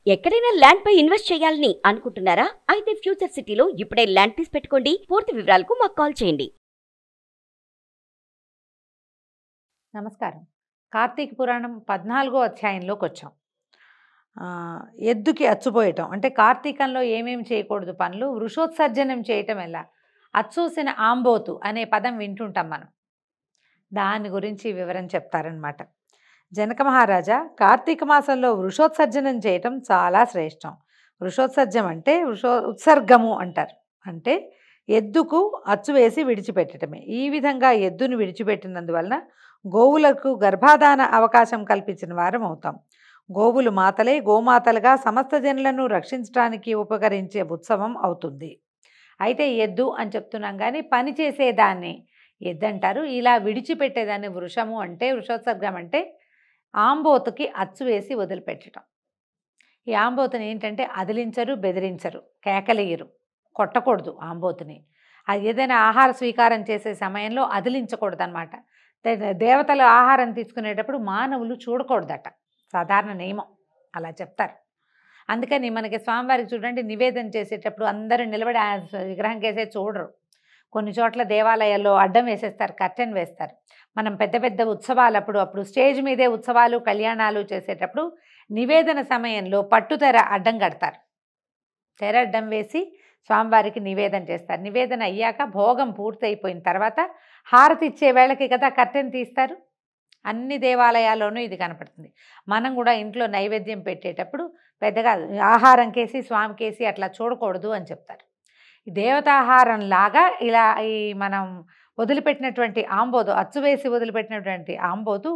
ఎక్కడైనా ల్యాండ్ పై ఇన్వెస్ట్ చేయాలని అనుకుంటున్నారా? అయితే ఫ్యూచర్ సిటీలో ఇప్పుడే ల్యాండ్ తీసి పెట్టుకోండి. పూర్తి వివరాలకు మాకు కాల్ చేయండి. నమస్కారం. కార్తీక పురాణం 14వ అధ్యాయంలోకి వచ్చాం. ఎద్దుకి అచ్చుపోయటం అంటే కార్తీకంలో ఏమేమి చేయకూడదు పనులు, వృషోత్సర్జనం చేయటం ఎలా, అచ్చూసిన ఆంబోతు అనే పదం వింటుంటాం మనం. దాని గురించి వివరం చెప్తారనమాట. జనక మహారాజా, కార్తీక మాసంలో వృషోత్సర్జనం చేయటం చాలా శ్రేష్టం. వృషోత్సర్జం అంటే ఉత్సర్గము అంటారు. అంటే ఎద్దుకు అచ్చు వేసి విడిచిపెట్టడమే. ఈ విధంగా ఎద్దును విడిచిపెట్టినందువలన గోవులకు గర్భాధాన అవకాశం కల్పించిన వారం అవుతాం. గోవులు మాతలే గోమాతలుగా సమస్త జనులను రక్షించడానికి ఉపకరించే ఉత్సవం అవుతుంది. అయితే ఎద్దు అని చెప్తున్నాం కానీ పని చేసేదాన్ని ఎద్దు అంటారు. ఇలా విడిచిపెట్టేదాన్ని వృషము అంటే, వృషోత్సర్గం అంటే ఆంబోతుకి అచ్చు వేసి వదిలిపెట్టడం. ఈ ఆంబోతుని ఏంటంటే అదిలించరు, బెదిరించరు, కేకలేయరు, కొట్టకూడదు ఆంబోతుని. అది ఏదైనా ఆహార స్వీకారం చేసే సమయంలో అదిలించకూడదు అనమాట. దేవతలు ఆహారం తీసుకునేటప్పుడు మానవులు చూడకూడదట, సాధారణ నియమం, అలా చెప్తారు. అందుకని మనకి స్వామివారికి చూడండి, నివేదన చేసేటప్పుడు అందరూ నిలబడి ఆ విగ్రహం కేసే చూడరు. కొన్ని చోట్ల దేవాలయాల్లో అడ్డం వేసేస్తారు, కర్టెన్ వేస్తారు. మనం పెద్ద పెద్ద ఉత్సవాలప్పుడు అప్పుడు స్టేజ్ మీదే ఉత్సవాలు కళ్యాణాలు చేసేటప్పుడు నివేదన సమయంలో పట్టుతెర అడ్డం కడతారు. తెర అడ్డం వేసి స్వామివారికి నివేదన చేస్తారు. నివేదన అయ్యాక భోగం పూర్తయిపోయిన తర్వాత హారతి ఇచ్చే వేళకి కదా కర్టెన్ తీస్తారు. అన్ని దేవాలయాల్లోనూ ఇది కనపడుతుంది. మనం కూడా ఇంట్లో నైవేద్యం పెట్టేటప్పుడు పెద్దగా ఆహారం కేసి స్వామికేసి అట్లా చూడకూడదు అని చెప్తారు. దేవతాహారం లాగా ఇలా ఈ మనం వదిలిపెట్టినటువంటి ఆంబోతు, అచ్చువేసి వదిలిపెట్టినటువంటి ఆంబోతు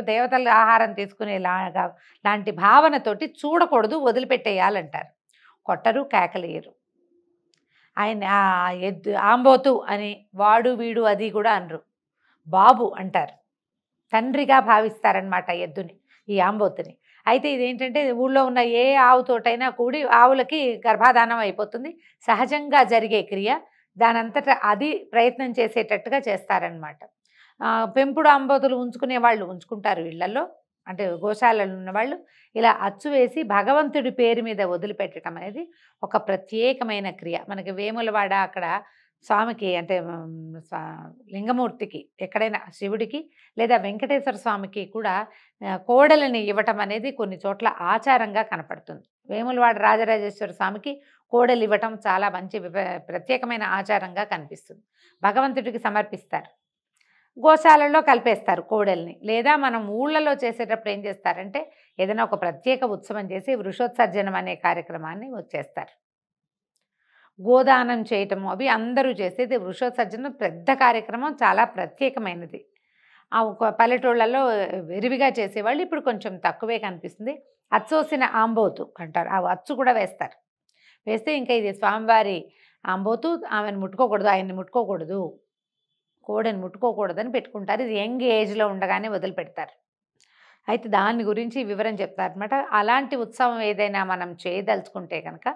దేవతల ఆహారం తీసుకునేలాగా లాంటి భావనతోటి చూడకూడదు, వదిలిపెట్టేయాలంటారు. కొట్టరు, కేకలేయరు. ఆయన ఎద్దు ఆంబోతు అని వాడు వీడు అది కూడా అనరు, బాబు అంటారు. తండ్రిగా భావిస్తారనమాట ఎద్దుని, ఈ ఆంబోతుని. అయితే ఇదేంటంటే ఊళ్ళో ఉన్న ఏ ఆవుతోటైనా కూడి ఆవులకి గర్భాధానం అయిపోతుంది, సహజంగా జరిగే క్రియ. దానంతటా అది ప్రయత్నం చేసేటట్టుగా చేస్తారనమాట. పెంపుడు ఆంబోతులు ఉంచుకునే వాళ్ళు ఉంచుకుంటారు ఇళ్లలో, అంటే గోశాలలో ఉన్నవాళ్ళు. ఇలా అచ్చు వేసి భగవంతుడి పేరు మీద వదిలిపెట్టడం అనేది ఒక ప్రత్యేకమైన క్రియ. మనకి వేములవాడ అక్కడ స్వామికి అంటే లింగమూర్తికి, ఎక్కడైనా శివుడికి లేదా వెంకటేశ్వర స్వామికి కూడా కోడలిని ఇవ్వటం అనేది కొన్ని చోట్ల ఆచారంగా కనపడుతుంది. వేములవాడ రాజరాజేశ్వర స్వామికి కోడలు ఇవ్వటం చాలా మంచి ప్రత్యేకమైన ఆచారంగా కనిపిస్తుంది. భగవంతుడికి సమర్పిస్తారు, గోశాలలో కలిపేస్తారు కోడల్ని. లేదా మనం ఊళ్ళలో చేసేటప్పుడు ఏం చేస్తారంటే ఏదైనా ఒక ప్రత్యేక ఉత్సవం చేసి వృషోత్సర్జనం అనే కార్యక్రమాన్ని చేస్తారు. గోదానం చేయటము అవి అందరూ చేసేది. వృషోత్సర్జనం పెద్ద కార్యక్రమం, చాలా ప్రత్యేకమైనది. ఆ ఒక పల్లెటూళ్ళలో విరివిగా చేసేవాళ్ళు ఇప్పుడు కొంచెం తక్కువే కనిపిస్తుంది. అచ్చోసిన ఆంబోతు అంటారు, ఆ అచ్చు కూడా వేస్తారు. వేస్తే ఇంకా ఇది స్వామివారి ఆంబోతు, ఆమెను ముట్టుకోకూడదు, ఆయన్ని ముట్టుకోకూడదు, కోడని ముట్టుకోకూడదని పెట్టుకుంటారు. ఇది యంగ్ ఏజ్లో ఉండగానే వదిలిపెడతారు. అయితే దాని గురించి వివరం చెప్తారనమాట. అలాంటి ఉత్సవం ఏదైనా మనం చేయదలుచుకుంటే కనుక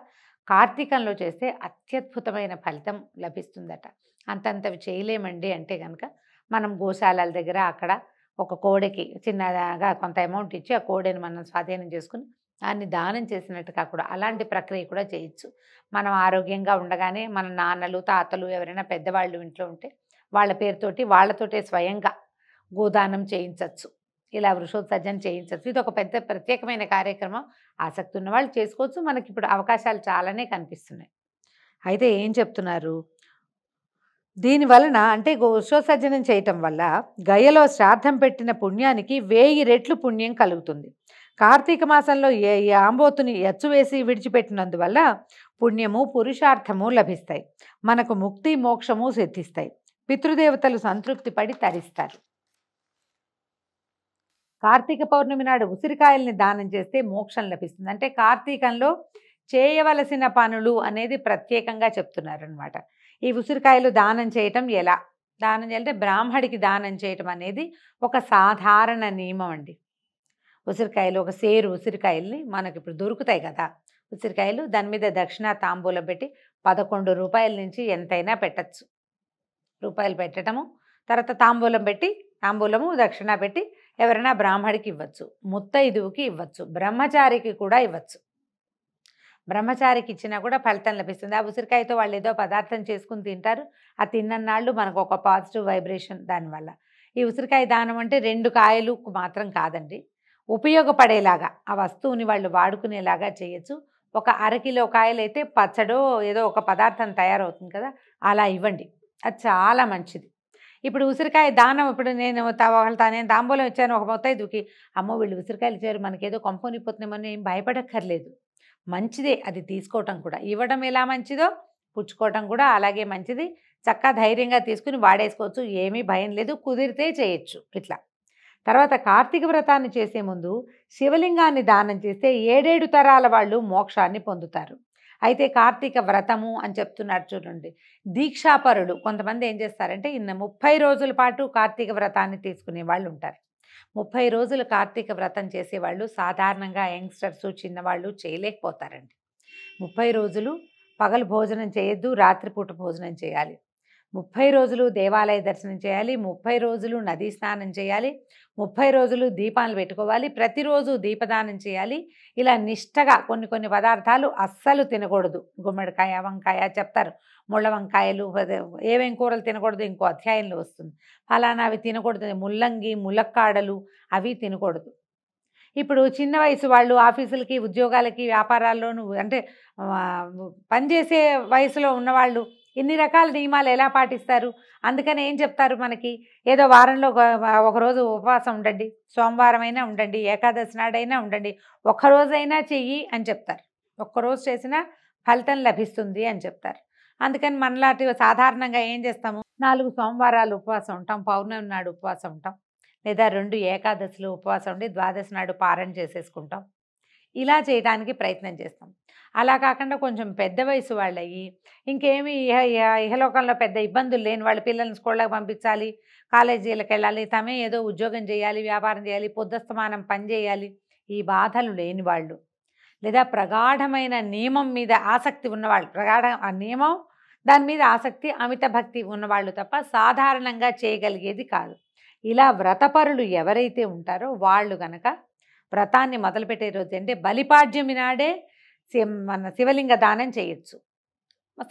కార్తీకంలో చేస్తే అత్యద్భుతమైన ఫలితం లభిస్తుందట. అంతంతవి చేయలేమండి అంటే కనుక మనం గోశాలల దగ్గర అక్కడ ఒక కోడెకి చిన్నగా కొంత అమౌంట్ ఇచ్చి ఆ కోడెని మనం స్వాధీనం చేసుకుని దాన్ని దానం చేసినట్టుగా కూడా అలాంటి ప్రక్రియ కూడా చేయొచ్చు. మనం ఆరోగ్యంగా ఉండగానే మన నాన్నలు తాతలు ఎవరైనా పెద్దవాళ్ళు ఇంట్లో ఉంటే వాళ్ళ పేరుతోటి వాళ్ళతోటే స్వయంగా గోదానం చేయించవచ్చు, ఇలా వృషోత్సర్జన చేయించవచ్చు. ఇది ఒక పెద్ద ప్రత్యేకమైన కార్యక్రమం. ఆసక్తి ఉన్న వాళ్ళు చేసుకోవచ్చు. మనకి ఇప్పుడు అవకాశాలు చాలానే కనిపిస్తున్నాయి. అయితే ఏం చెప్తున్నారు, దీనివలన అంటే వృషోత్సర్జనం చేయటం వల్ల గయలో శ్రాద్ధం పెట్టిన పుణ్యానికి 1000 రెట్లు పుణ్యం కలుగుతుంది. కార్తీక మాసంలో ఈ ఆంబోతుని ఎచ్చువేసి విడిచిపెట్టినందువల్ల పుణ్యము పురుషార్థము లభిస్తాయి. మనకు ముక్తి మోక్షము సిద్ధిస్తాయి. పితృదేవతలు సంతృప్తి పడి తరిస్తారు. కార్తీక పౌర్ణమి నాడు ఉసిరికాయల్ని దానం చేస్తే మోక్షం లభిస్తుంది. అంటే కార్తీకంలో చేయవలసిన పనులు అనేది ప్రత్యేకంగా చెప్తున్నారనమాట. ఈ ఉసిరికాయలు దానం చేయటం ఎలా, దానం చేయాలంటే బ్రాహ్మడికి దానం చేయటం అనేది ఒక సాధారణ నియమం అండి. ఉసిరికాయలు ఒక సేరు ఉసిరికాయల్ని మనకి ఇప్పుడు దొరుకుతాయి కదా ఉసిరికాయలు, దాని మీద దక్షిణ తాంబూలం పెట్టి 11 రూపాయల నుంచి ఎంతైనా పెట్టచ్చు. రూపాయలు పెట్టడము, తర్వాత తాంబూలం పెట్టి తాంబూలము దక్షిణ పెట్టి ఎవరైనా బ్రాహ్మడికి ఇవ్వచ్చు, ముత్తైదువుకి ఇవ్వచ్చు, బ్రహ్మచారికి కూడా ఇవ్వచ్చు. బ్రహ్మచారికి ఇచ్చినా కూడా ఫలితం లభిస్తుంది. ఆ ఉసిరికాయతో వాళ్ళు ఏదో పదార్థం చేసుకుని తింటారు. ఆ తిన్నన్నాళ్ళు మనకు ఒక పాజిటివ్ వైబ్రేషన్ దానివల్ల. ఈ ఉసిరికాయ దానం అంటే 2 కాయలు మాత్రం కాదండి, ఉపయోగపడేలాగా ఆ వస్తువుని వాళ్ళు వాడుకునేలాగా చేయొచ్చు. ఒక అరకిలో కాయలైతే పచ్చడో ఏదో ఒక పదార్థం తయారవుతుంది కదా, అలా ఇవ్వండి. అది చాలా మంచిది. ఇప్పుడు ఉసిరికాయ దానం, ఇప్పుడు నేను నేను తాంబూలం ఇచ్చాను ఒక మొత్తైదుకి, అమ్మో వీళ్ళు ఉసిరికాయలు ఇచ్చారు మనకేదో కొంపనిపోతున్నామని ఏం భయపడక్కర్లేదు. మంచిదే అది తీసుకోవటం కూడా. ఇవ్వడం ఎలా మంచిదో పుచ్చుకోవటం కూడా అలాగే మంచిది. చక్కగా ధైర్యంగా తీసుకుని వాడేసుకోవచ్చు, ఏమీ భయం లేదు, కుదిరితే చేయొచ్చు ఇట్లా. తర్వాత కార్తీక వ్రతాన్ని చేసే ముందు శివలింగాన్ని దానం చేస్తే 7 తరాల వాళ్ళు మోక్షాన్ని పొందుతారు. అయితే కార్తీక వ్రతము అని చెప్తున్నారు చూడండి, దీక్షాపరులు కొంతమంది ఏం చేస్తారంటే 30 రోజుల పాటు కార్తీక వ్రతాన్ని తీసుకునే వాళ్ళు ఉంటారు. 30 రోజులు కార్తీక వ్రతం చేసేవాళ్ళు సాధారణంగా యంగ్స్టర్స్ చిన్నవాళ్ళు చేయలేకపోతారండి. 30 రోజులు పగలు భోజనం చేయొద్దు, రాత్రిపూట భోజనం చేయాలి. 30 రోజులు దేవాలయ దర్శనం చేయాలి, 30 రోజులు నదీ స్నానం చేయాలి, 30 రోజులు దీపాలు పెట్టుకోవాలి, ప్రతిరోజు దీపదానం చేయాలి. ఇలా నిష్టగా కొన్ని పదార్థాలు అస్సలు తినకూడదు. గుమ్మడికాయ, వంకాయ చెప్తారు, ముళ్ళ వంకాయలు, ఏమేం కూరలు తినకూడదు ఇంకో అధ్యాయంలో వస్తుంది. ఫలానా అవి తినకూడదు, ముల్లంగి, ములక్కాడలు అవి తినకూడదు. ఇప్పుడు చిన్న వయసు వాళ్ళు ఆఫీసులకి, ఉద్యోగాలకి, వ్యాపారాల్లోనూ అంటే పనిచేసే వయసులో ఉన్నవాళ్ళు ఇన్ని రకాల నియమాలు ఎలా పాటిస్తారు? అందుకని ఏం చెప్తారు మనకి, ఏదో వారంలో ఒకరోజు ఉపవాసం ఉండండి, సోమవారం అయినా ఉండండి, ఏకాదశి నాడైనా ఉండండి, ఒక్కరోజైనా చెయ్యి అని చెప్తారు. ఒక్కరోజు చేసినా ఫలితం లభిస్తుంది అని చెప్తారు. అందుకని మనలాంటి సాధారణంగా ఏం చేస్తాము, 4 సోమవారాలు ఉపవాసం ఉంటాం, పౌర్ణమి నాడు ఉపవాసం ఉంటాం, లేదా 2 ఏకాదశులు ఉపవాసం ఉండి ద్వాదశి నాడు పారణ చేసేసుకుంటాం. ఇలా చేయడానికి ప్రయత్నం చేస్తాం. అలా కాకుండా కొంచెం పెద్ద వయసు వాళ్ళయ్యి ఇంకేమి ఇహలోకంలో పెద్ద ఇబ్బందులు లేని వాళ్ళు, పిల్లల్ని స్కూళ్ళకి పంపించాలి, కాలేజీలకు వెళ్ళాలి, తమే ఏదో ఉద్యోగం చేయాలి, వ్యాపారం చేయాలి, పొద్దుస్తమానం పని చేయాలి, ఈ బాధలు లేని వాళ్ళు, లేదా ప్రగాఢమైన నియమం మీద ఆసక్తి ఉన్నవాళ్ళు, ఆ నియమం దాని మీద ఆసక్తి, అమిత భక్తి ఉన్నవాళ్ళు తప్ప సాధారణంగా చేయగలిగేది కాదు. ఇలా వ్రతపరులు ఎవరైతే ఉంటారో వాళ్ళు గనక వ్రతాన్ని మొదలుపెట్టే రోజు అంటే బలిపాడ్యమి నాడే మన శివలింగ దానం చేయొచ్చు.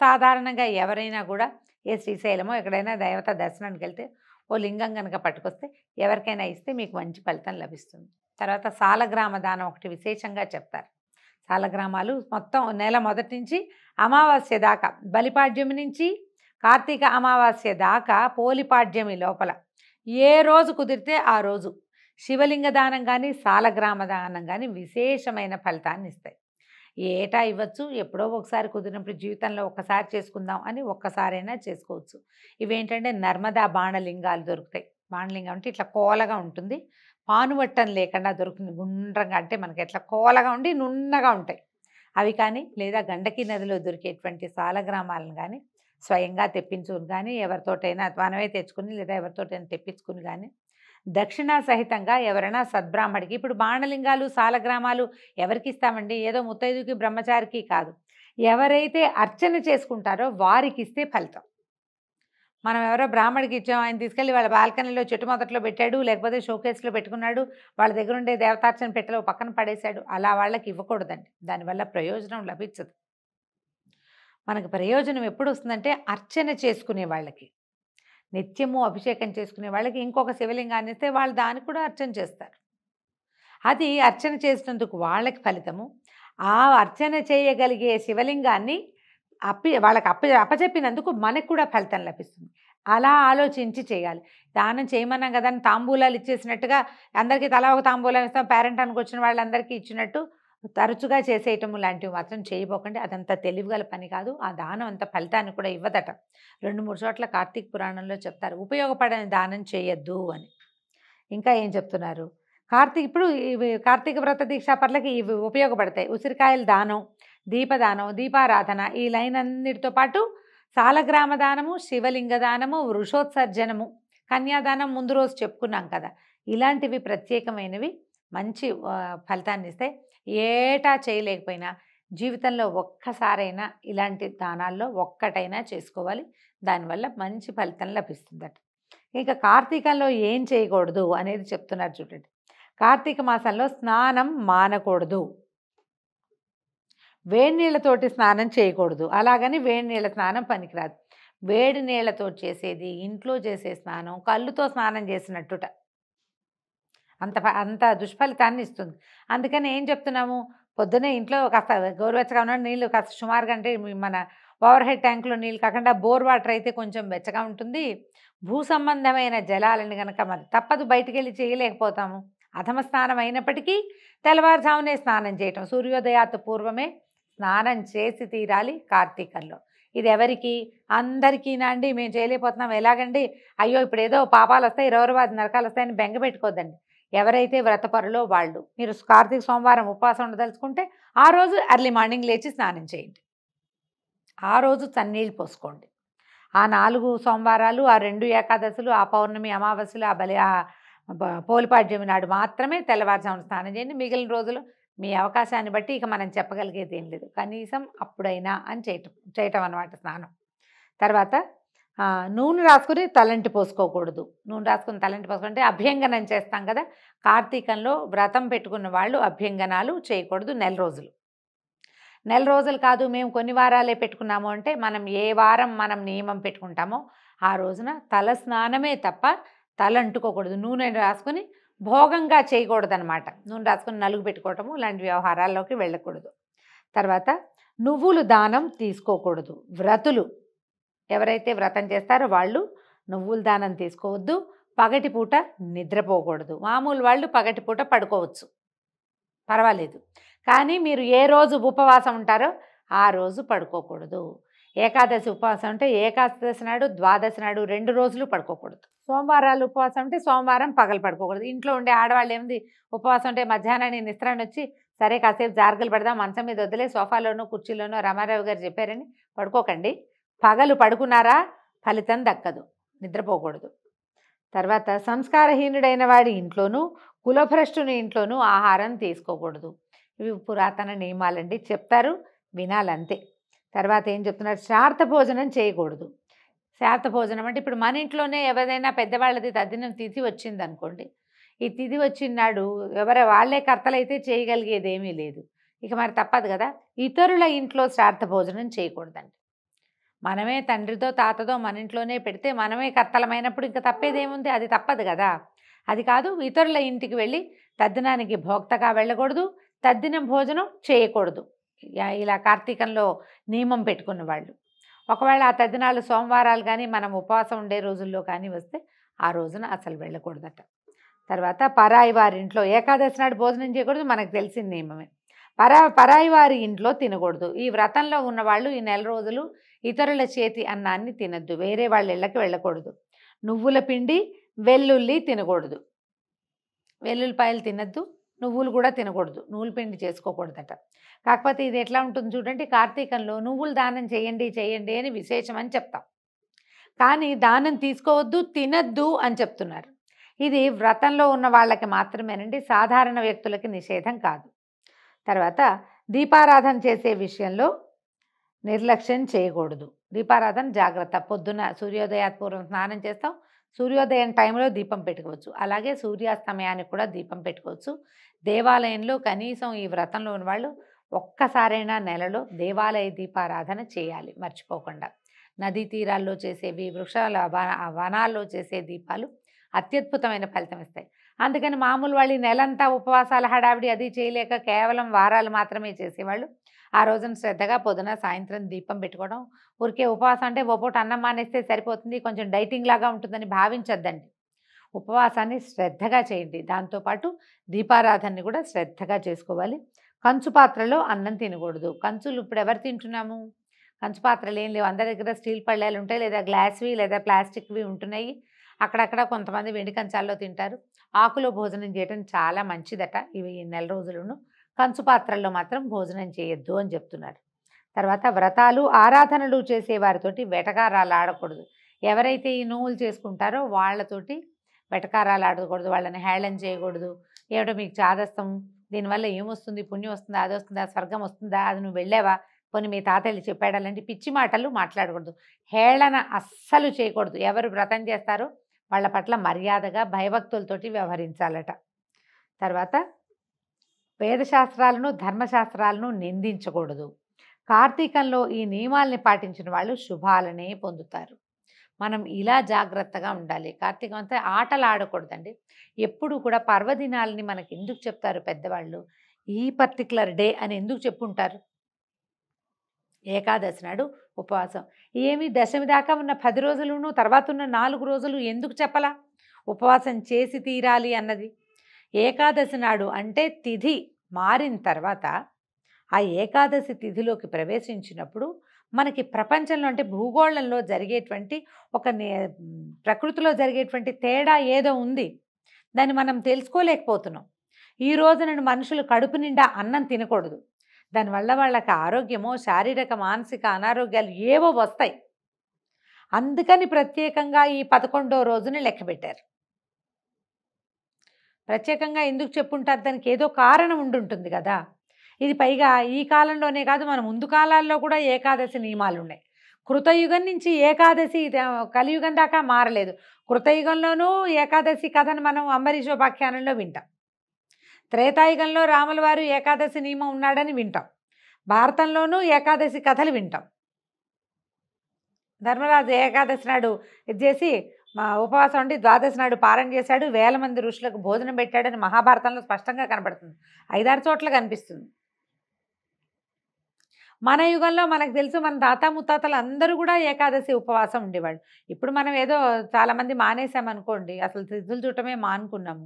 సాధారణంగా ఎవరైనా కూడా ఏ శ్రీశైలమో ఎక్కడైనా దేవత దర్శనానికి వెళ్తే ఓ లింగం కనుక పట్టుకొస్తే ఎవరికైనా ఇస్తే మీకు మంచి ఫలితం లభిస్తుంది. తర్వాత సాలగ్రామ దానం ఒకటి విశేషంగా చెప్తారు. సాలగ్రామాలు మొత్తం నెల మొదటి నుంచి అమావాస్య దాకా, బలిపాడ్యమి నుంచి కార్తీక అమావాస్య దాకా పోలిపాడ్యమి లోపల ఏ రోజు కుదిరితే ఆ రోజు శివలింగ దానం కానీ సాలగ్రామ దానం కానీ విశేషమైన ఫలితాన్ని ఇస్తాయి. ఏటా ఇవ్వచ్చు, ఎప్పుడో ఒకసారి కుదిరినప్పుడు జీవితంలో ఒక్కసారి చేసుకుందాం అని ఒక్కసారైనా చేసుకోవచ్చు. ఇవేంటంటే నర్మదా బాణలింగాలు దొరుకుతాయి. బాణలింగం అంటే ఇట్లా కోలగా ఉంటుంది, పానువట్టం లేకుండా దొరుకుతుంది, గుండ్రంగా, అంటే మనకి ఎట్లా కోలగా ఉండి నున్నగా ఉంటాయి అవి కానీ, లేదా గండకి నదిలో దొరికేటువంటి సాలగ్రామాలను కానీ స్వయంగా తెప్పించుకుని కానీ, ఎవరితోటైనా మనమే తెచ్చుకుని లేదా ఎవరితోటైనా తెప్పించుకుని కానీ దక్షిణ సహితంగా ఎవరైనా సద్బ్రాహ్మడికి, ఇప్పుడు బాణలింగాలు సాలగ్రామాలు ఎవరికి ఇస్తామండి, ఏదో ముత్తైదుకి బ్రహ్మచారికి కాదు, ఎవరైతే అర్చన చేసుకుంటారో వారికి ఇస్తే ఫలితం. మనం ఎవరో బ్రాహ్మడికి ఇచ్చాం, ఆయన తీసుకెళ్ళి వాళ్ళ బాల్కనీలో చెట్టు మొదట్లో పెట్టాడు, లేకపోతే షోకేస్లో పెట్టుకున్నాడు, వాళ్ళ దగ్గర ఉండే దేవతార్చన పెట్టెలో పక్కన పడేశాడు, అలా వాళ్ళకి ఇవ్వకూడదండి. దానివల్ల ప్రయోజనం లభించదు. మనకు ప్రయోజనం ఎప్పుడు వస్తుందంటే అర్చన చేసుకునే వాళ్ళకి, నిత్యము అభిషేకం చేసుకునే వాళ్ళకి ఇంకొక శివలింగాన్ని ఇస్తే వాళ్ళు దాన్ని కూడా అర్చన చేస్తారు. అది అర్చన చేసినందుకు వాళ్ళకి ఫలితము. ఆ అర్చన చేయగలిగే శివలింగాన్ని వాళ్ళకి అప్పచెప్పినందుకు మనకు కూడా ఫలితం లభిస్తుంది. అలా ఆలోచించి చేయాలి. దానం చేయమన్నాం కదా అని తాంబూలాలు ఇచ్చేసినట్టుగా అందరికీ తలా ఒక తాంబూలం ఇస్తాం, పేరెంటానికి వచ్చిన వాళ్ళందరికీ ఇచ్చినట్టు తరచుగా చేసేయటం లాంటివి మాత్రం చేయబోకండి. అదంత తెలివిగల పని కాదు. ఆ దానం అంత ఫలితాన్ని కూడా ఇవ్వదట. 2-3 చోట్ల కార్తీక పురాణంలో చెప్తారు, ఉపయోగపడని దానం చేయొద్దు అని. ఇంకా ఏం చెప్తున్నారు, ఇప్పుడు ఇవి కార్తీక వ్రత దీక్షాపరులకి ఇవి ఉపయోగపడతాయి. ఉసిరికాయల దానం, దీపదానం, దీపారాధన, ఈ లైన్ అన్నిటితో పాటు సాలగ్రామ దానము, శివలింగ దానము, వృషోత్సర్జనము, కన్యాదానం ముందు రోజు చెప్పుకున్నాం కదా, ఇలాంటివి ప్రత్యేకమైనవి మంచి ఫలితాన్ని ఇస్తాయి. ఏటా చేయలేకపోయినా జీవితంలో ఒక్కసారైనా ఇలాంటి దానాల్లో ఒక్కటైనా చేసుకోవాలి. దానివల్ల మంచి ఫలితం లభిస్తుందట. ఇక కార్తీకంలో ఏం చేయకూడదు అనేది చెప్తున్నారు చూడండి. కార్తీక మాసంలో స్నానం మానకూడదు, వేడి నీళ్ళతోటి స్నానం చేయకూడదు. అలాగని వేడి నీళ్ళ స్నానం పనికిరాదు. వేడి నీళ్ళతో చేసేది, ఇంట్లో చేసే స్నానం కళ్ళుతో స్నానం చేసినట్టుట. అంత దుష్ఫలితాన్ని ఇస్తుంది. అందుకని ఏం చెప్తున్నాము, పొద్దున్నే ఇంట్లో కాస్త గోరువెచ్చగా ఉన్న నీళ్ళు కాస్త సుమారుగా, అంటే మన ఓవర్ హెడ్ ట్యాంక్లో నీళ్ళు కాకుండా బోర్ వాటర్ అయితే కొంచెం వెచ్చగా ఉంటుంది. భూ సంబంధమైన జలాలని కనుక మరి తప్పదు, బయటికి వెళ్ళి చేయలేకపోతాము. అధమ స్నానం అయినప్పటికీ తెల్లవారుజామునే స్నానం చేయటం, సూర్యోదయాత్ పూర్వమే స్నానం చేసి తీరాలి కార్తీకంలో. ఇది ఎవరికి? అందరికీనా అండి? మేము చేయలేకపోతున్నాం ఎలాగండి? అయ్యో ఇప్పుడు ఏదో పాపాలు వస్తాయి, 20 నరకాలు వస్తాయని బెంగ పెట్టుకోద్దండి. ఎవరైతే వ్రతపరులో వాళ్ళు, మీరు కార్తీక సోమవారం ఉపవాసం ఉండదలుచుకుంటే ఆ రోజు ఎర్లీ మార్నింగ్ లేచి స్నానం చేయండి. ఆ రోజు చన్నీళ్ళు పోసుకోండి. ఆ 4 సోమవారాలు, ఆ 2 ఏకాదశులు, ఆ పౌర్ణమి, అమావాస్యలు, ఆ పోలిపాడ్యమి నాడు మాత్రమే తెల్లవారుజామున స్నానం చేయండి. మిగిలిన రోజులు మీ అవకాశాన్ని బట్టి ఇక మనం చెప్పగలిగేది ఏం లేదు. కనీసం అప్పుడైనా అని చేయటం అన్నమాట స్నానం. తర్వాత నూనె రాసుకుని తలంటి పోసుకోకూడదు. నూనె రాసుకుని తలంటి పోసుకుంటే అభ్యంగనం చేస్తాం కదా. కార్తీకంలో వ్రతం పెట్టుకున్న వాళ్ళు అభ్యంగనాలు చేయకూడదు నెల రోజులు. నెల రోజులు కాదు, మేము కొన్ని వారాలే పెట్టుకున్నాము అంటే మనం ఏ వారం మనం నియమం పెట్టుకుంటామో ఆ రోజున తల స్నానమే తప్ప తల అంటుకోకూడదు. నూనె రాసుకుని భోగంగా చేయకూడదు అనమాట. నూనె రాసుకుని నలుగు పెట్టుకోవటము లాంటి వ్యవహారాల్లోకి వెళ్ళకూడదు. తర్వాత నువ్వులు దానం తీసుకోకూడదు. వ్రతులు ఎవరైతే వ్రతం చేస్తారో వాళ్ళు నువ్వుల దానం తీసుకోవద్దు. పగటిపూట నిద్రపోకూడదు. మామూలు వాళ్ళు పగటిపూట పడుకోవచ్చు, పర్వాలేదు. కానీ మీరు ఏ రోజు ఉపవాసం ఉంటారో ఆ రోజు పడుకోకూడదు. ఏకాదశి ఉపవాసం అంటే ఏకాదశి నాడు, ద్వాదశి నాడు 2 రోజులు పడుకోకూడదు. సోమవారాలు ఉపవాసం అంటే సోమవారం పగలు పడుకోకూడదు. ఇంట్లో ఉండే ఆడవాళ్ళు ఏమిది ఉపవాసం అంటే మధ్యాహ్నాన్ని నిద్రని వచ్చి సరే కాసేపు జారగలు పెడదాం, మంచం మీద వదిలే సోఫాలోనో కుర్చీలోనో రామారావు గారు చెప్పారని పడుకోకండి. పగలు పడుకున్నారా ఫలితం దక్కదు, నిద్రపోకూడదు. తర్వాత సంస్కారహీనుడైన వాడి ఇంట్లోనూ, కులభ్రష్టుని ఇంట్లోనూ ఆహారం తీసుకోకూడదు. ఇవి పురాతన నియమాలండి, చెప్తారు వినాలంతే. తర్వాత ఏం చెప్తున్నారు, శ్రార్థ భోజనం చేయకూడదు. శ్రార్థ భోజనం అంటే ఇప్పుడు మన ఇంట్లోనే ఎవరైనా పెద్దవాళ్ళది తద్దినం తిథి వచ్చింది అనుకోండి, ఈ తిథి వచ్చినాడు వాళ్ళే కర్తలైతే చేయగలిగేది ఏమీ లేదు. ఇక మరి తప్పదు కదా. ఇతరుల ఇంట్లో శ్రార్థ భోజనం చేయకూడదండి. మనమే తండ్రితో తాతతో మన ఇంట్లోనే పెడితే మనమే కర్తలమైనప్పుడు ఇంకా తప్పేదేముంది, అది తప్పదు కదా. అది కాదు, ఇతరుల ఇంటికి వెళ్ళి తద్దినానికి భోక్తగా వెళ్ళకూడదు, తద్దినం భోజనం చేయకూడదు. ఇలా కార్తీకంలో నియమం పెట్టుకున్న వాళ్ళు ఒకవేళ ఆ తద్దినాలు సోమవారాలు కానీ మనం ఉపవాసం ఉండే రోజుల్లో కానీ వస్తే ఆ రోజున అసలు వెళ్ళకూడదట. తర్వాత పరాయి వారి ఇంట్లో ఏకాదశి నాడు భోజనం చేయకూడదు, మనకు తెలిసిన నియమమే. పరాయి వారి ఇంట్లో తినకూడదు. ఈ వ్రతంలో ఉన్నవాళ్ళు ఈ నెల రోజులు ఇతరుల చేతి అన్నాన్ని తినద్దు, వేరే వాళ్ళ ఇళ్ళకి వెళ్ళకూడదు. నువ్వుల పిండి, వెల్లుల్లి తినకూడదు. వెల్లుల్లిపాయలు తినద్దు, నువ్వులు కూడా తినకూడదు, నువ్వుల పిండి చేసుకోకూడదట. కాకపోతే ఇది ఎట్లా ఉంటుంది చూడండి, కార్తీకంలో నువ్వులు దానం చేయండి చేయండి అని విశేషం అని చెప్తాం, కానీ దానం తీసుకోవద్దు, తినద్దు అని చెప్తున్నారు. ఇది వ్రతంలో ఉన్న వాళ్ళకి మాత్రమేనండి, సాధారణ వ్యక్తులకి నిషేధం కాదు. తర్వాత దీపారాధన చేసే విషయంలో నిర్లక్ష్యం చేయకూడదు. దీపారాధన జాగ్రత్త. పొద్దున సూర్యోదయాత్పూర్వం స్నానం చేస్తాం, సూర్యోదయం టైంలో దీపం పెట్టుకోవచ్చు, అలాగే సూర్యాస్తమయానికి కూడా దీపం పెట్టుకోవచ్చు. దేవాలయంలో కనీసం ఈ వ్రతంలో ఉన్న వాళ్ళు ఒక్కసారైనా నెలలో దేవాలయ దీపారాధన చేయాలి మర్చిపోకుండా. నదీ తీరాల్లో చేసేవి, వృక్షాల వనాల్లో చేసే దీపాలు అత్యద్భుతమైన ఫలితం ఇస్తాయి. అందుకని మామూలు వాళ్ళు నెలంతా ఉపవాసాల హడావిడి అది చేయలేక కేవలం వారాలు మాత్రమే చేసేవాళ్ళు ఆ రోజున శ్రద్ధగా పొద్దున సాయంత్రం దీపం పెట్టుకోవడం. ఊరికే ఉపవాసం అంటే ఓ పూట అన్నం మానేస్తే సరిపోతుంది, కొంచెం డైటింగ్ లాగా ఉంటుందని భావించొద్దండి. ఉపవాసాన్ని శ్రద్ధగా చేయండి, దాంతోపాటు దీపారాధనని కూడా శ్రద్ధగా చేసుకోవాలి. కంచు పాత్రలో అన్నం తినకూడదు. కంచులు ఇప్పుడు ఎవరు తింటున్నాము, కంచు పాత్రలు ఏం లేవు, అందరి దగ్గర స్టీల్ పళ్ళాలు ఉంటాయి, లేదా గ్లాస్వి లేదా ప్లాస్టిక్వి ఉంటున్నాయి. అక్కడక్కడ కొంతమంది వెండి కంచాల్లో తింటారు. ఆకులో భోజనం చేయడం చాలా మంచిదట. ఇవి ఈ నెల రోజులను కంచు పాత్రల్లో మాత్రం భోజనం చేయొద్దు అని చెప్తున్నారు. తర్వాత వ్రతాలు ఆరాధనలు చేసేవారితోటి వెటకారాలు ఆడకూడదు. ఎవరైతే ఈ నోవులు చేసుకుంటారో వాళ్ళతోటి వెటకారాలు ఆడకూడదు, వాళ్ళని హేళన చేయకూడదు. ఏమిటో మీకు చాదస్తం, దీనివల్ల ఏమొస్తుంది, పుణ్యం వస్తుందా, అది వస్తుందా, స్వర్గం వస్తుందా, అది నువ్వు వెళ్ళావా, కొన్ని మీ తాతయ్యలు చెప్పాడు, అలాంటి పిచ్చి మాటలు మాట్లాడకూడదు. హేళన అస్సలు చేయకూడదు. ఎవరు వ్రతం చేస్తారో వాళ్ళ పట్ల మర్యాదగా భయభక్తులతోటి వ్యవహరించాలట. తర్వాత వేదశాస్త్రాలను ధర్మశాస్త్రాలను నిందించకూడదు. కార్తీకంలో ఈ నియమాల్ని పాటించిన వాళ్ళు శుభాలనే పొందుతారు. మనం ఇలా జాగ్రత్తగా ఉండాలి. కార్తీకం అంతా ఆటలు ఆడకూడదండి. ఎప్పుడు కూడా పర్వదినాలని మనకి ఎందుకు చెప్తారు పెద్దవాళ్ళు? ఈ పర్టికులర్ డే అని ఎందుకు చెప్పుంటారు? ఏకాదశి నాడు ఉపవాసం. ఏమి దశమి దాకా ఉన్న 10 రోజులును తర్వాత ఉన్న 4 రోజులు ఎందుకు చెప్పలా ఉపవాసం చేసి తీరాలి అన్నది? ఏకాదశి నాడు అంటే తిథి మారిన తర్వాత ఆ ఏకాదశి తిథిలోకి ప్రవేశించినప్పుడు మనకి ప్రపంచంలో అంటే భూగోళంలో జరిగేటువంటి ఒక ప్రకృతిలో జరిగేటువంటి తేడా ఏదో ఉంది. దాన్ని మనం తెలుసుకోలేకపోతున్నాం. ఈ రోజున మనుషులు కడుపు నిండా అన్నం తినకూడదు. దానివల్ల వాళ్ళకి ఆరోగ్యమో శారీరక మానసిక అనారోగ్యాలు ఏవో వస్తాయి. అందుకని ప్రత్యేకంగా ఈ 11వ రోజుని లెక్క పెట్టారు. ప్రత్యేకంగా ఎందుకు చెప్పుంటారు? దానికి ఏదో కారణం ఉండుంటుంది కదా. ఇది పైగా ఈ కాలంలోనే కాదు, మన ముందు కాలాల్లో కూడా ఏకాదశి నియమాలు ఉన్నాయి. కృతయుగం నుంచి ఏకాదశి కలియుగం దాకా మారలేదు. కృతయుగంలోనూ ఏకాదశి కథను మనం అంబరీషోపాఖ్యానంలో వింటాం. త్రేతాయుగంలో రాముల వారు ఏకాదశి నియమం ఉన్నాడని వింటాం. భారతంలోనూ ఏకాదశి కథలు వింటాం. ధర్మరాజు ఏకాదశి నాడు ఇది చేసి ఉపవాసం ఉండి ద్వాదశి నాడు పారాయణ చేశాడు, 1000 మంది ఋషులకు భోజనం పెట్టాడని మహాభారతంలో స్పష్టంగా కనబడుతుంది. 5-6 చోట్ల కనిపిస్తుంది. మన యుగంలో మనకు తెలుసు, మన తాత ముత్తాతలు అందరూ కూడా ఏకాదశి ఉపవాసం ఉండేవాళ్ళు. ఇప్పుడు మనం ఏదో చాలామంది మానేసామనుకోండి, అసలు తిథులు చూడటమే మానుకున్నాము.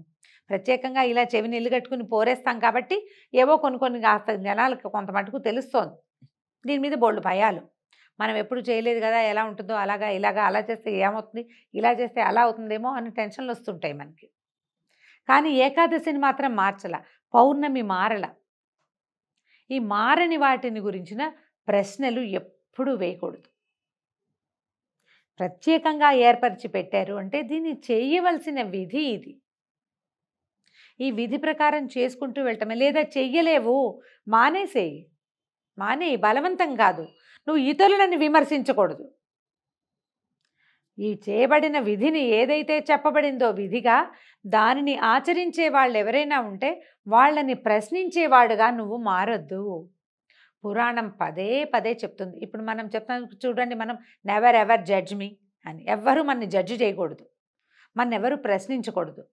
ప్రత్యేకంగా ఇలా చెవి నీళ్ళు కట్టుకుని పోరేస్తాం కాబట్టి ఏవో కొన్ని కాస్త జనాలకు కొంత మటుకు తెలుస్తోంది. దీని మీద బోల్డు భయాలు. మనం ఎప్పుడు చేయలేదు కదా, ఎలా ఉంటుందో అలాగా ఇలాగా, అలా చేస్తే ఏమవుతుంది, ఇలా చేస్తే అలా అవుతుందేమో అని టెన్షన్లు వస్తుంటాయి మనకి. కానీ ఏకాదశిని మాత్రం మార్చల, పౌర్ణమి మారల. ఈ మారని వాటిని గురించిన ప్రశ్నలు ఎప్పుడూ వేయకూడదు. ప్రత్యేకంగా ఏర్పరిచి పెట్టారు అంటే దీన్ని చేయవలసిన విధి ఇది. ఈ విధి ప్రకారం చేసుకుంటూ వెళ్ళటమే. లేదా చెయ్యలేవు మానేసేయి, మానేయి, బలవంతం కాదు. నువ్వు ఇతరులను విమర్శించకూడదు. ఈ చేయబడిన విధిని ఏదైతే చెప్పబడిందో విధిగా దానిని ఆచరించే వాళ్ళు ఎవరైనా ఉంటే వాళ్ళని ప్రశ్నించేవాడుగా నువ్వు మారొద్దు. పురాణం పదే పదే చెప్తుంది. ఇప్పుడు మనం చెప్తాం చూడండి, మనం నెవర్ ఎవర్ జడ్జ్ మీ అని. ఎవ్వరూ మనని జడ్జి చేయకూడదు, మన ఎవరు ప్రశ్నించకూడదు.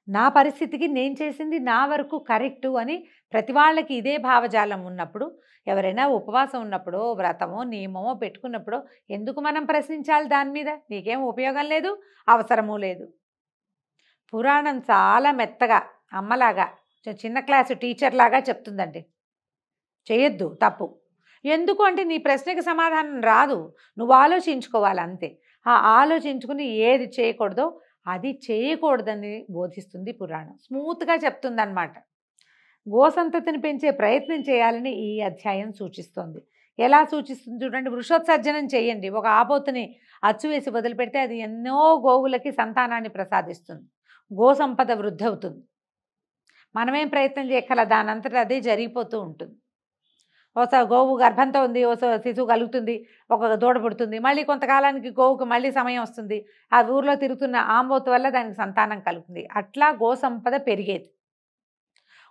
నా పరిస్థితికి నేను చేసింది నా వరకు కరెక్టు అని ప్రతి వాళ్ళకి ఇదే భావజాలం ఉన్నప్పుడు, ఎవరైనా ఉపవాసం ఉన్నప్పుడో వ్రతమో నియమమో పెట్టుకున్నప్పుడో ఎందుకు మనం ప్రశ్నించాలి? దాని మీద నీకేం ఉపయోగం లేదు, అవసరమూ లేదు. పురాణం చాలా మెత్తగా అమ్మలాగా చిన్న క్లాసు టీచర్ లాగా చెప్తుందండి. చేయొద్దు, తప్పు. ఎందుకు అంటే నీ ప్రశ్నకి సమాధానం రాదు, నువ్వు ఆలోచించుకోవాలి అంతే. ఆ ఆలోచించుకుని ఏది చేయకూడదో అది చేయకూడదని బోధిస్తుంది పురాణం. స్మూత్గా చెప్తుందన్నమాట. గోసంతతిని పెంచే ప్రయత్నం చేయాలని ఈ అధ్యాయం సూచిస్తోంది. ఎలా సూచిస్తుంది చూడండి. వృషోత్సర్జనం చేయండి. ఒక ఆబోతుని అచ్చువేసి వదిలిపెడితే అది ఎన్నో గోవులకి సంతానాన్ని ప్రసాదిస్తుంది. గోసంపద వృద్ధి అవుతుంది. మనమేం ప్రయత్నం చేయక్కల, దానంతటా అదే జరిగిపోతూ ఉంటుంది. ఓసారి గోవు గర్భంతో ఉంది, ఓసారి శిశువు కలుగుతుంది, ఒక దూడ పుడుతుంది, మళ్ళీ కొంతకాలానికి గోవుకు మళ్ళీ సమయం వస్తుంది, ఆ ఊర్లో తిరుగుతున్న ఆంబోతు వల్ల దానికి సంతానం కలుగుతుంది. అట్లా గోసంపద పెరిగేది.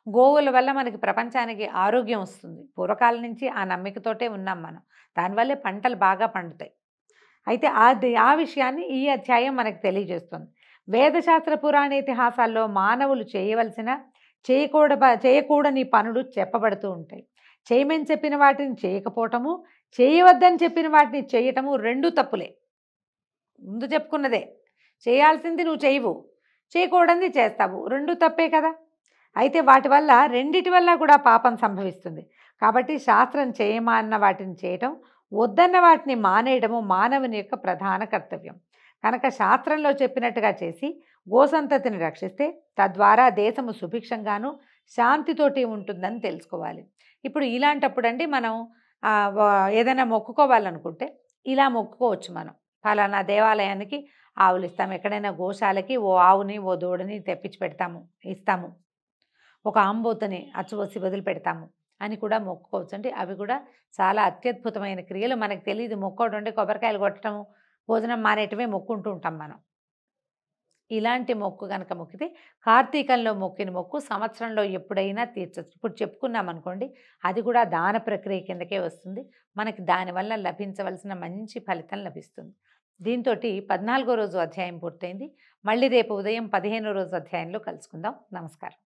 గోవుల వల్ల మనకి ప్రపంచానికి ఆరోగ్యం వస్తుంది. పూర్వకాలం నుంచి ఆ నమ్మికతోటే ఉన్నాం మనం. దానివల్లే పంటలు బాగా పండుతాయి. అయితే ఆ విషయాన్ని ఈ అధ్యాయం మనకు తెలియజేస్తుంది. వేదశాస్త్ర పురాణ ఇతిహాసాల్లో మానవులు చేయవలసిన చేయకూడని పనులు చెప్పబడుతూ ఉంటాయి. చేయమని చెప్పిన వాటిని చేయకపోవటము, చేయవద్దని చెప్పిన వాటిని చేయటము రెండు తప్పులే. ముందు చెప్పుకున్నదే, చేయాల్సింది నువ్వు చేయవు, చేయకూడనిది చేస్తావు, రెండు తప్పే కదా. అయితే వాటి వల్ల రెండిటి వల్ల కూడా పాపం సంభవిస్తుంది. కాబట్టి శాస్త్రం చేయమన్న వాటిని చేయటం, వద్దన్న వాటిని మానేయడము మానవుని యొక్క ప్రధాన కర్తవ్యం. కనుక శాస్త్రంలో చెప్పినట్టుగా చేసి గోసంతతిని రక్షిస్తే తద్వారా దేశము సుభిక్షంగాను శాంతితోటి ఉంటుందని తెలుసుకోవాలి. ఇప్పుడు ఇలాంటప్పుడు అండి మనం ఏదైనా మొక్కుకోవాలనుకుంటే ఇలా మొక్కుకోవచ్చు. మనం ఫలానా దేవాలయానికి ఆవులు ఇస్తాము, ఎక్కడైనా గోశాలకి ఓ ఆవుని ఓ దూడని తెప్పించి పెడతాము, ఇస్తాము, ఒక ఆంబోతుని అచ్చువసి వదిలిపెడతాము అని కూడా మొక్కుకోవచ్చు. అంటే అవి కూడా చాలా అత్యద్భుతమైన క్రియలు. మనకు తెలియదు మొక్కోవడం అంటే కొబ్బరికాయలు కొట్టడం, భోజనం మానేయటమే మొక్కుంటూ ఉంటాం మనం. ఇలాంటి మొక్కు కనుక మొక్కితే కార్తీకంలో మొక్కిన మొక్కు సంవత్సరంలో ఎప్పుడైనా తీర్చొచ్చు. ఇప్పుడు చెప్పుకున్నాం అనుకోండి, అది కూడా దాన ప్రక్రియ కిందకే వస్తుంది. మనకి దానివల్ల లభించవలసిన మంచి ఫలితం లభిస్తుంది. దీంతో 14వ రోజు అధ్యాయం పూర్తయింది. మళ్ళీ రేపు ఉదయం 15వ రోజు అధ్యాయంలో కలుసుకుందాం. నమస్కారం.